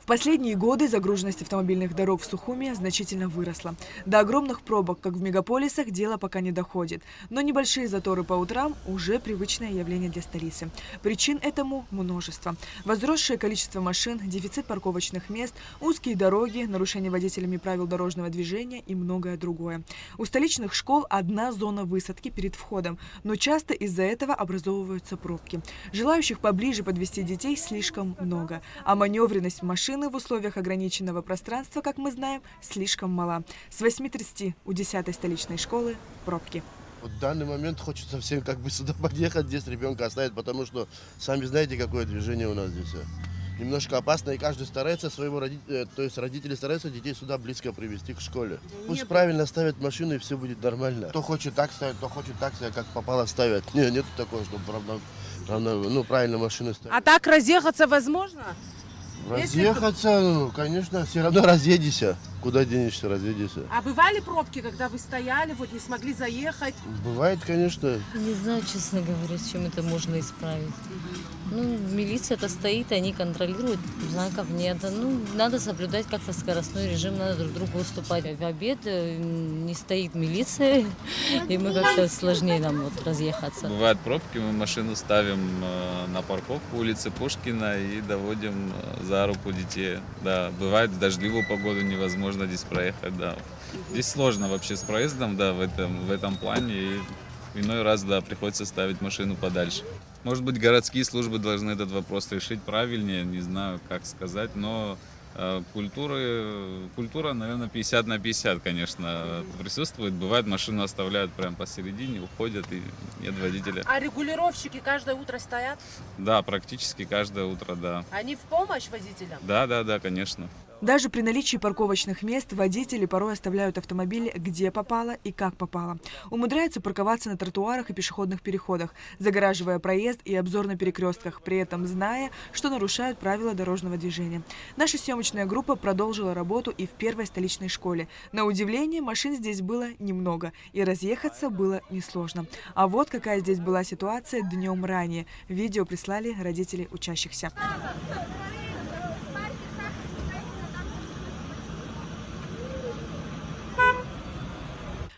В последние годы загруженность автомобильных дорог в Сухуми значительно выросла. До огромных пробок, как в мегаполисах, дело пока не доходит. Но небольшие заторы по утрам – уже привычное явление для столицы. Причин этому множество. Возросшее количество машин, дефицит парковочных мест, узкие дороги, нарушение водителями правил дорожного движения и многое другое. У столичных школ одна зона высадки перед входом, но часто из-за этого образовываются пробки. Желающих поближе подвезти детей слишком много, а маневренность машин в условиях ограниченного пространства, как мы знаем, слишком мала. С 8:30 у 10-й столичной школы пробки. В данный момент хочется всем как бы сюда подъехать, здесь ребенка оставить, потому что сами знаете, какое движение у нас здесь. Немножко опасно, и каждый старается своего родителя, то есть родители стараются детей сюда близко привезти к школе. Пусть правильно ставят машину, и все будет нормально. Кто хочет так ставить, кто хочет так ставить, как попало ставят. Нет такого, чтобы правильно машину ставить. А так разъехаться возможно? Разъехаться, конечно, все равно разъедешься. Куда денешься, разъедешься. А бывали пробки, когда вы стояли, вот не смогли заехать? Бывает, конечно. Не знаю, честно говоря, чем это можно исправить. Милиция-то стоит, они контролируют, знаков нет. Надо соблюдать как-то скоростной режим, надо друг другу уступать. В обед не стоит милиция, и мы как-то сложнее нам разъехаться. Бывают пробки, мы машину ставим на парковку улицы Пушкина и доводим за руку детей. Да, бывает в дождливую погоду невозможно здесь проехать, да. Здесь сложно вообще с проездом, да, в этом плане. И иной раз, да, приходится ставить машину подальше. Может быть, городские службы должны этот вопрос решить правильнее, не знаю, как сказать, но культура, наверное, 50 на 50, конечно, присутствует. Бывает, машину оставляют прямо посередине, уходят, и нет водителя. А регулировщики каждое утро стоят? Да, практически каждое утро, да. Они в помощь водителям? Да, конечно. Даже при наличии парковочных мест водители порой оставляют автомобили где попало и как попало. Умудряются парковаться на тротуарах и пешеходных переходах, загораживая проезд и обзор на перекрестках, при этом зная, что нарушают правила дорожного движения. Наша съемочная группа продолжила работу и в первой столичной школе. На удивление, машин здесь было немного, и разъехаться было несложно. А вот какая здесь была ситуация днем ранее. Видео прислали родители учащихся.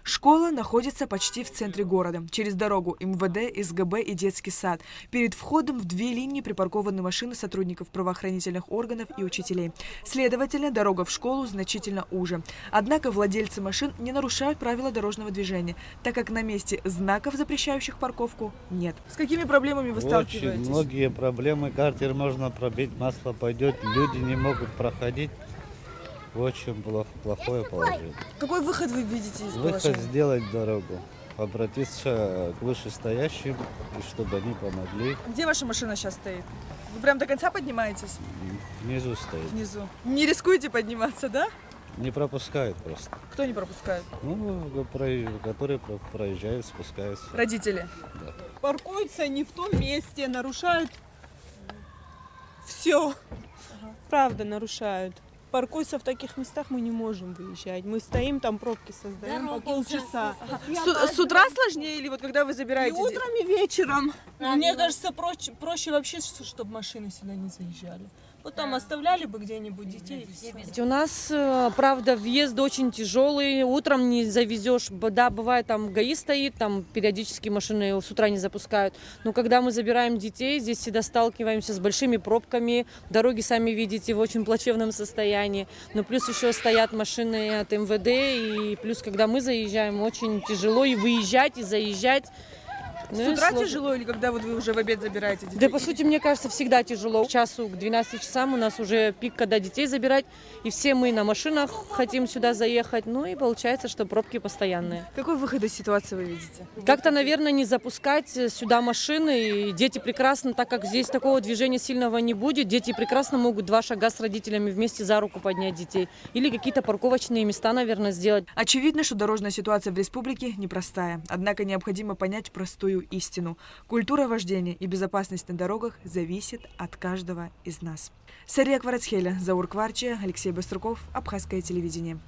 Школа находится почти в центре города. Через дорогу МВД, СГБ и детский сад. Перед входом в 2 линии припаркованы машины сотрудников правоохранительных органов и учителей. Следовательно, дорога в школу значительно уже. Однако владельцы машин не нарушают правила дорожного движения, так как на месте знаков, запрещающих парковку, нет. С какими проблемами вы сталкиваетесь? Очень многие проблемы. Картер можно пробить, масло пойдет, люди не могут проходить. Очень плохое положение. Какой выход вы видите из Выход положения? сделать дорогу, обратиться к вышестоящим, и чтобы они помогли. Где ваша машина сейчас стоит? Вы прям до конца поднимаетесь? Внизу стоит. Внизу. Не рискуете подниматься, да? Не пропускают просто. Кто не пропускает? Которые проезжают, спускаются. Родители. Да. Паркуются не в том месте, нарушают все. Правда, нарушают. Паркуются в таких местах, мы не можем выезжать. Мы стоим, там пробки создаем по полчаса. С утра сложнее или вот когда вы И забираете? утром, и вечером. Мне кажется, проще вообще, чтобы машины сюда не заезжали. Вот там оставляли бы где-нибудь детей. И всё. У нас, правда, въезд очень тяжелый, утром не завезешь. Да, бывает, там ГАИ стоит, там периодически машины с утра не запускают. Но когда мы забираем детей, здесь всегда сталкиваемся с большими пробками. Дороги, сами видите, в очень плачевном состоянии. Но плюс еще стоят машины от МВД, и плюс, когда мы заезжаем, очень тяжело и выезжать, и заезжать. С утра тяжело или когда вот вы уже в обед забираете детей? Да, по сути, мне кажется, всегда тяжело. К часу, к 12 часам у нас уже пик, когда детей забирать. И все мы на машинах хотим сюда заехать. Ну и получается, что пробки постоянные. Какой выход из ситуации вы видите? Как-то, наверное, не запускать сюда машины. И дети прекрасно, так как здесь такого движения сильного не будет, дети прекрасно могут 2 шага с родителями вместе за руку поднять детей. Или какие-то парковочные места, наверное, сделать. Очевидно, что дорожная ситуация в республике непростая. Однако необходимо понять простую истину. Культура вождения и безопасность на дорогах зависит от каждого из нас. Сария Кварацхеля, Заур Кварчия, Алексей Баструков, Абхазское телевидение.